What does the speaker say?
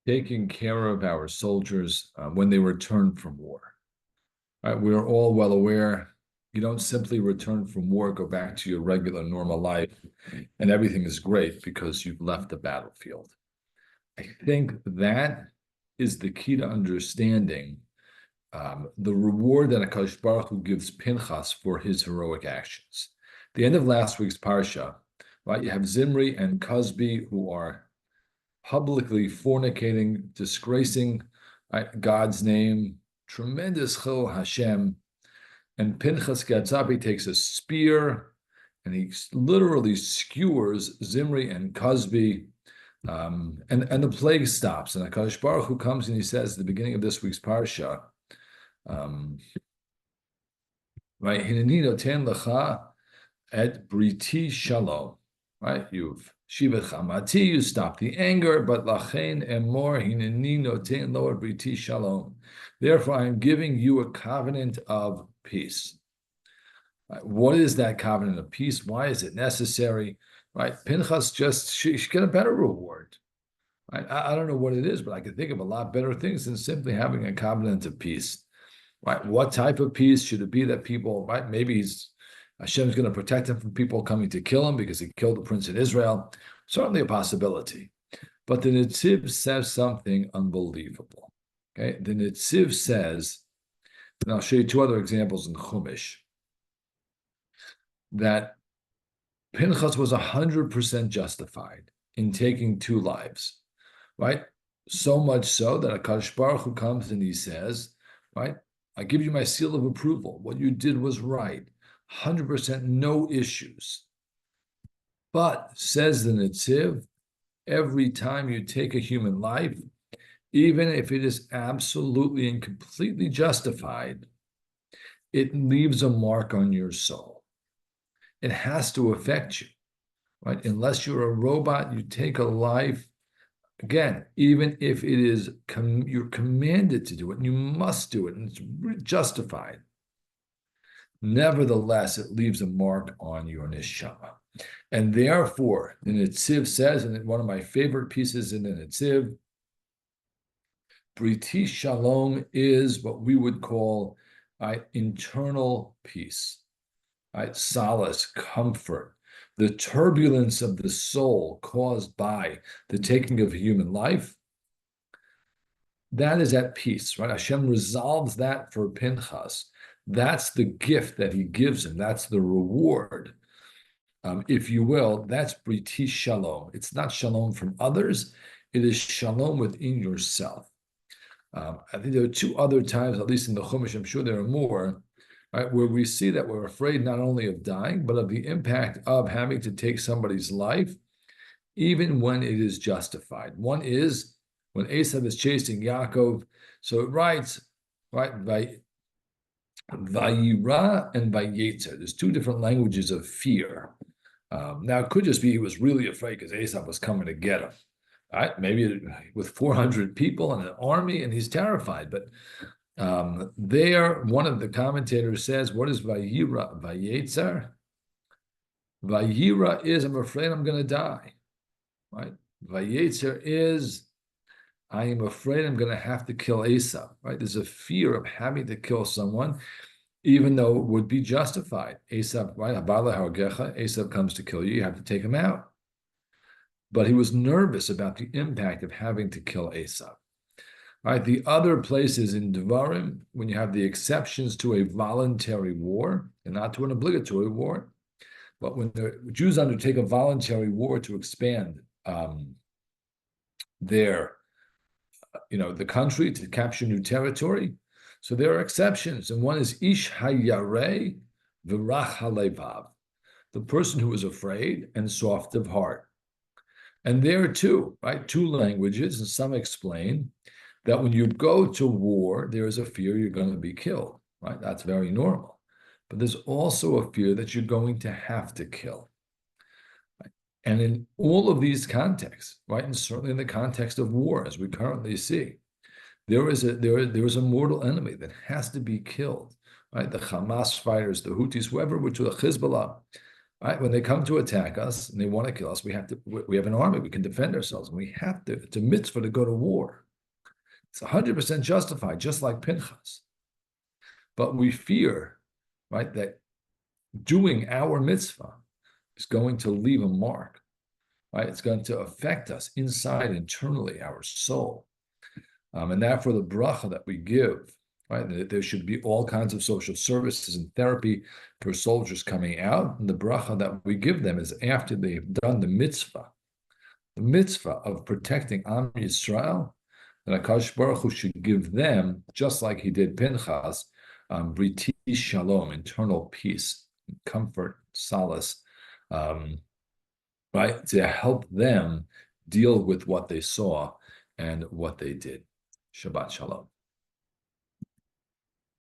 taking care of our soldiers when they return from war. Right? We're all well aware you don't simply return from war, go back to your regular normal life, and everything is great because you've left the battlefield. I think that is the key to understanding the reward that HaKadosh Baruch Hu gives Pinchas for his heroic actions. At the end of last week's parsha, right, you have Zimri and Cosby who are publicly fornicating, disgracing God's name, tremendous chil Hashem. And Pinchas gets up, he takes a spear, and he literally skewers Zimri and Cosby, and the plague stops. And HaKadosh Baruch Hu comes and he says at the beginning of this week's parsha, right, Hineni noten lecha et briti shalom, right, you've shivat chamati, you stop the anger, but lachen emor hineni noten lo et briti shalom. Therefore, I am giving you a covenant of peace. Right, what is that covenant of peace? Why is it necessary? Right, Pinchas she get a better reward. Right, I don't know what it is, but I can think of a lot better things than simply having a covenant of peace. Right, what type of peace should it be that people? Right, maybe Hashem's going to protect him from people coming to kill him because he killed the prince in Israel. Certainly a possibility, but the Netziv says something unbelievable. Okay, the Netziv says, and I'll show you two other examples in Chumash, that Pinchas was 100% justified in taking two lives, right? So much so that HaKadosh Baruch Hu comes and he says, right, I give you my seal of approval. What you did was right. 100% no issues. But, says the Netziv, every time you take a human life, even if it is absolutely and completely justified, it leaves a mark on your soul. It has to affect you, right? Unless you're a robot, you take a life, again, even if it is, you're commanded to do it, and you must do it, and it's justified. Nevertheless, it leaves a mark on your neshama. And therefore, the Netziv says, and one of my favorite pieces in the Netziv, Briti Shalom is what we would call internal peace, solace, comfort, the turbulence of the soul caused by the taking of human life. That is at peace, right? Hashem resolves that for Pinchas. That's the gift that he gives him. That's the reward, if you will. That's Briti Shalom. It's not shalom from others. It is shalom within yourself. I think there are two other times, at least in the Chumash, I'm sure there are more, right, where we see that we're afraid not only of dying, but of the impact of having to take somebody's life, even when it is justified. One is when Esav is chasing Yaakov. So it writes, right, Vayira and Vayetzer. There's two different languages of fear. Now, it could just be he was really afraid because Esav was coming to get him. Right? Maybe with 400 people and an army, and he's terrified. But there, one of the commentators says, what is Vayira? Vayetzer? Vayira is, I'm afraid I'm going to die. Right? Vayetzer is, I am afraid I'm going to have to kill Esav. Right? There's a fear of having to kill someone, even though it would be justified. Esav, right? Esav comes to kill you, you have to take him out. But he was nervous about the impact of having to kill Esav. Right? The other places in Devarim, when you have the exceptions to a voluntary war, and not to an obligatory war, but when the Jews undertake a voluntary war to expand the country, to capture new territory, so there are exceptions, and one is Ish Hayareh V'rach Halevav, the person who is afraid and soft of heart. And there too, right, two languages, and some explain that when you go to war, there is a fear you're going to be killed, right? That's very normal. But there's also a fear that you're going to have to kill. Right? And in all of these contexts, right, and certainly in the context of war, as we currently see, there is a mortal enemy that has to be killed, right? The Hamas fighters, the Houthis, whoever, which are the Hezbollah, Right? When they come to attack us and they want to kill us, we have an army, we can defend ourselves, and we have to, it's a mitzvah to go to war. It's 100% justified, just like Pinchas. But we fear, right, that doing our mitzvah is going to leave a mark, right? It's going to affect us inside, internally, our soul. And therefore, the bracha that we give, right? There should be all kinds of social services and therapy for soldiers coming out. And the bracha that we give them is after they've done the mitzvah of protecting Am Yisrael, that HaKadosh Baruch Hu should give them, just like he did Pinchas, briti shalom, internal peace, comfort, solace, right? To help them deal with what they saw and what they did. Shabbat Shalom.